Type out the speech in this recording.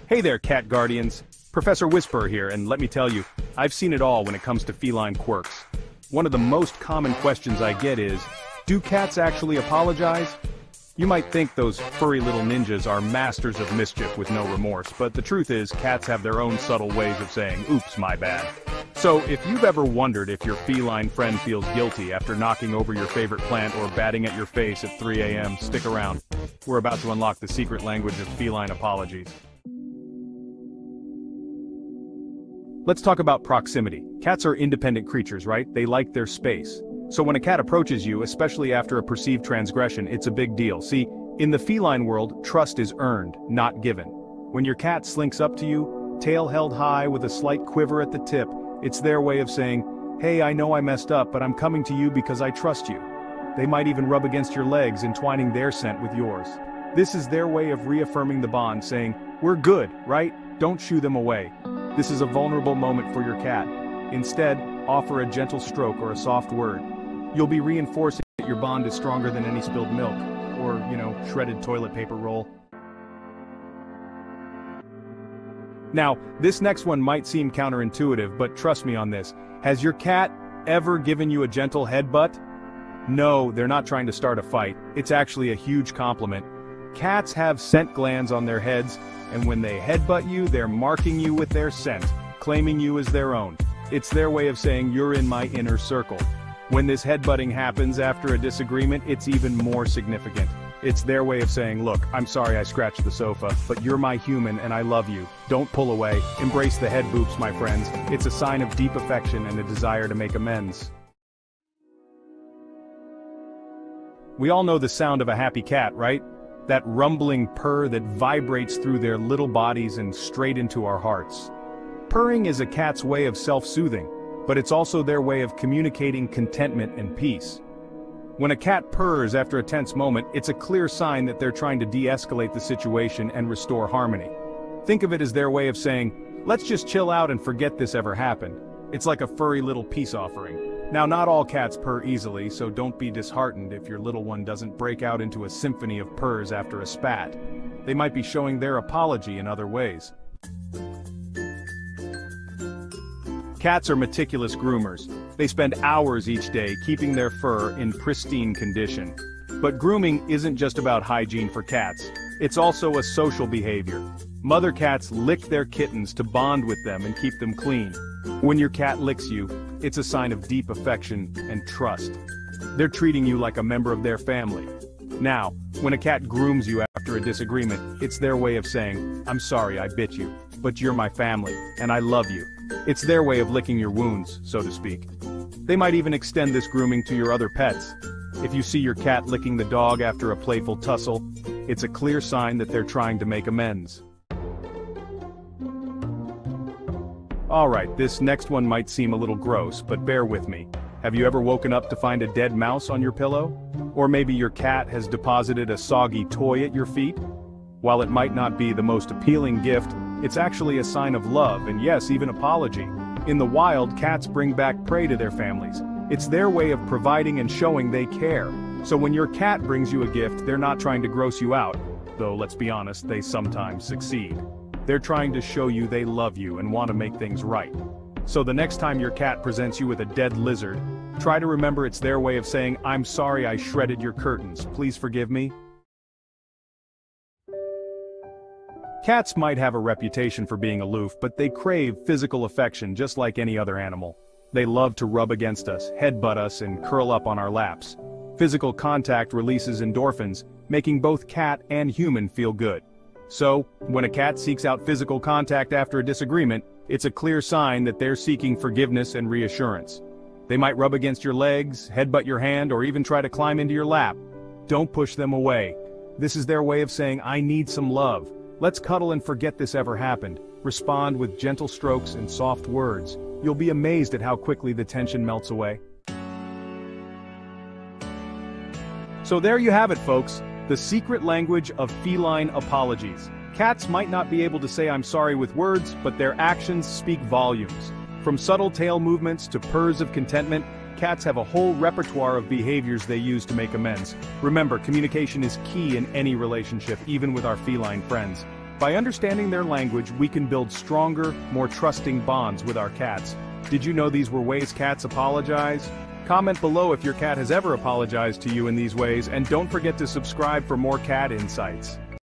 Hey there, cat guardians. Professor Whisper here, and let me tell you, I've seen it all when it comes to feline quirks. One of the most common questions I get is, do cats actually apologize? You might think those furry little ninjas are masters of mischief with no remorse, but the truth is, cats have their own subtle ways of saying, oops, my bad. So, if you've ever wondered if your feline friend feels guilty after knocking over your favorite plant or batting at your face at 3 a.m., stick around. We're about to unlock the secret language of feline apologies. Let's talk about proximity. Cats are independent creatures, right? They like their space. So when a cat approaches you, especially after a perceived transgression, it's a big deal. See, in the feline world, trust is earned, not given. When your cat slinks up to you, tail held high with a slight quiver at the tip, it's their way of saying, hey, I know I messed up, but I'm coming to you because I trust you. They might even rub against your legs, entwining their scent with yours. This is their way of reaffirming the bond, saying, we're good, right? Don't shoo them away. This is a vulnerable moment for your cat. Instead, offer a gentle stroke or a soft word. You'll be reinforcing that your bond is stronger than any spilled milk, or, shredded toilet paper roll. Now, this next one might seem counterintuitive, but trust me on this. Has your cat ever given you a gentle headbutt? No, they're not trying to start a fight. It's actually a huge compliment. Cats have scent glands on their heads, and when they headbutt you, they're marking you with their scent, claiming you as their own. It's their way of saying you're in my inner circle. When this headbutting happens after a disagreement, it's even more significant. It's their way of saying, look, I'm sorry I scratched the sofa, but you're my human and I love you. Don't pull away. Embrace the head boops, my friends. It's a sign of deep affection and a desire to make amends. We all know the sound of a happy cat, right? That rumbling purr that vibrates through their little bodies and straight into our hearts. Purring is a cat's way of self-soothing, but it's also their way of communicating contentment and peace. When a cat purrs after a tense moment, it's a clear sign that they're trying to de-escalate the situation and restore harmony. Think of it as their way of saying, let's just chill out and forget this ever happened. It's like a furry little peace offering. Now, not all cats purr easily, so don't be disheartened if your little one doesn't break out into a symphony of purrs after a spat. They might be showing their apology in other ways. Cats are meticulous groomers. They spend hours each day keeping their fur in pristine condition. But grooming isn't just about hygiene for cats. It's also a social behavior. Mother cats lick their kittens to bond with them and keep them clean. When your cat licks you, it's a sign of deep affection and trust. They're treating you like a member of their family. Now, when a cat grooms you after a disagreement, it's their way of saying, I'm sorry I bit you, but you're my family, and I love you. It's their way of licking your wounds, so to speak. They might even extend this grooming to your other pets. If you see your cat licking the dog after a playful tussle, it's a clear sign that they're trying to make amends. Alright, this next one might seem a little gross, but bear with me. Have you ever woken up to find a dead mouse on your pillow? Or maybe your cat has deposited a soggy toy at your feet? While it might not be the most appealing gift, it's actually a sign of love and yes, even apology. In the wild, cats bring back prey to their families. It's their way of providing and showing they care. So when your cat brings you a gift, they're not trying to gross you out. Though let's be honest, they sometimes succeed. They're trying to show you they love you and want to make things right. So the next time your cat presents you with a dead lizard, try to remember it's their way of saying, I'm sorry I shredded your curtains, please forgive me. Cats might have a reputation for being aloof, but they crave physical affection just like any other animal. They love to rub against us, headbutt us, and curl up on our laps. Physical contact releases endorphins, making both cat and human feel good. So, when a cat seeks out physical contact after a disagreement, it's a clear sign that they're seeking forgiveness and reassurance. They might rub against your legs, headbutt your hand, or even try to climb into your lap. Don't push them away. This is their way of saying, I need some love. Let's cuddle and forget this ever happened. Respond with gentle strokes and soft words. You'll be amazed at how quickly the tension melts away. So there you have it, folks. The secret language of feline apologies. Cats might not be able to say I'm sorry with words, but their actions speak volumes. From subtle tail movements to purrs of contentment, cats have a whole repertoire of behaviors they use to make amends. Remember, communication is key in any relationship, even with our feline friends. By understanding their language, we can build stronger, more trusting bonds with our cats. Did you know these were ways cats apologize? Comment below if your cat has ever apologized to you in these ways, and don't forget to subscribe for more cat insights.